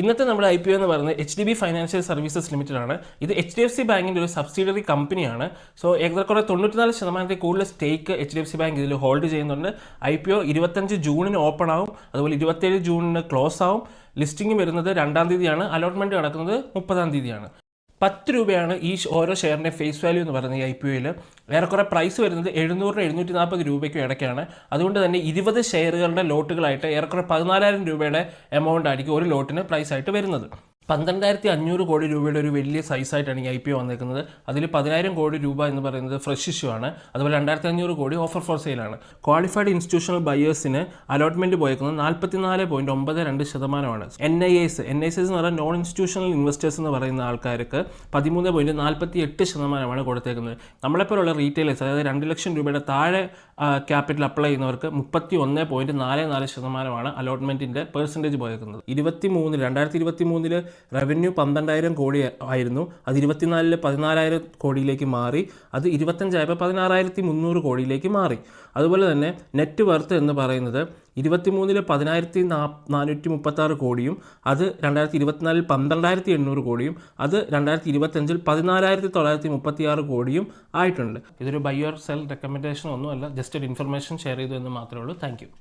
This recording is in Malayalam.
ഇന്നത്തെ നമ്മുടെ IPO എന്ന് പറയുന്നത് HDB ഫൈനാൻഷ്യൽ സർവീസസ് ലിമിറ്റഡ് ആണ്. ഇത് HDFC ബാങ്കിൻ്റെ ഒരു സബ്സിഡിയറി കമ്പനിയാണ്. സോ ഏകദേശം 94% കൂടുതൽ സ്റ്റേക്ക് HDFC ബാങ്ക് ഇതിൽ ഹോൾഡ് ചെയ്യുന്നുണ്ട്. IPO 25 ജൂണിന് ഓപ്പൺ ആവും, അതുപോലെ 27 ജൂണിന് ക്ലോസ് ആവും. ലിസ്റ്റിംഗ് വരുന്നത് 2-ാം തീയതിയാണ്. അലോട്ട്മെൻറ്റ് നടക്കുന്നത് 30-ാം തീയതിയാണ്. 10 രൂപയാണ് ഈ ഓരോ ഷെയറിൻ്റെ ഫേസ് വാല്യൂ എന്ന് പറയുന്നത് ഈ IPOയിൽ. ഏറെക്കുറെ പ്രൈസ് വരുന്നത് 700-740 രൂപയ്ക്കും ഇടയ്ക്കാണ്. അതുകൊണ്ട് തന്നെ 20 ഷെയറുകളുടെ ലോട്ടുകളായിട്ട് ഏറെക്കുറെ 14,000 രൂപയുടെ എമൗണ്ട് ആയിരിക്കും ഒരു ലോട്ടിന് പ്രൈസ് ആയിട്ട് വരുന്നത്. 12,500 കോടി രൂപയുടെ ഒരു വലിയ സൈസായിട്ടാണ് ഈ IPO വന്നേക്കുന്നത്. അതിൽ 10,000 കോടി രൂപ എന്ന് പറയുന്നത് ഫ്രഷ് ഇഷ്യൂ ആണ്. അതുപോലെ 2,500 കോടി ഓഫർ ഫോർ സെയിലാണ്. ക്വാളിഫൈഡ് ഇൻസ്റ്റിറ്റ്യൂഷണൽ ബയേഴ്സിന് അലോട്ട്മെൻറ്റ് പോയേക്കുന്നത് 44.92%. NIAs എന്ന് പറഞ്ഞാൽ നോൺ ഇൻസ്റ്റിറ്റ്യൂഷണൽ ഇൻവെസ്റ്റേഴ്സ് എന്ന് പറയുന്ന ആൾക്കാർക്ക് 13.48% കൊടുത്തേക്കുന്നത്. നമ്മളെപ്പോലുള്ള റീറ്റെയിലേഴ്സ്, അതായത് 2 ലക്ഷം രൂപയുടെ താഴെ ക്യാപിറ്റൽ അപ്ലൈ ചെയ്യുന്നവർക്ക് 31.44% അലോട്ട്മെൻറ്റിൻ്റെ പെർസെൻറ്റേജ് പോയേക്കുന്നത്. 2023 റവന്യൂ 12,000 കോടി ആയിരുന്നു. അത് 24-ൽ 14,000 കോടിയിലേക്ക് മാറി. അത് 25 16,300 കോടിയിലേക്ക് മാറി. അതുപോലെ തന്നെ നെറ്റ് വർത്ത് എന്ന് പറയുന്നത് 2023-ൽ 10,436 കോടിയും അത് 2024-ൽ 12,800 കോടിയും അത് 2025-ൽ 14,936 കോടിയും ആയിട്ടുണ്ട്. ഇതൊരു ബൈ ഓർ സെൽ റെക്കമെൻഡേഷൻ ഒന്നുമല്ല, ജസ്റ്റ് ഒരു ഇൻഫർമേഷൻ ഷെയർ ചെയ്തു എന്ന് മാത്രമേ ഉള്ളൂ. Thank you.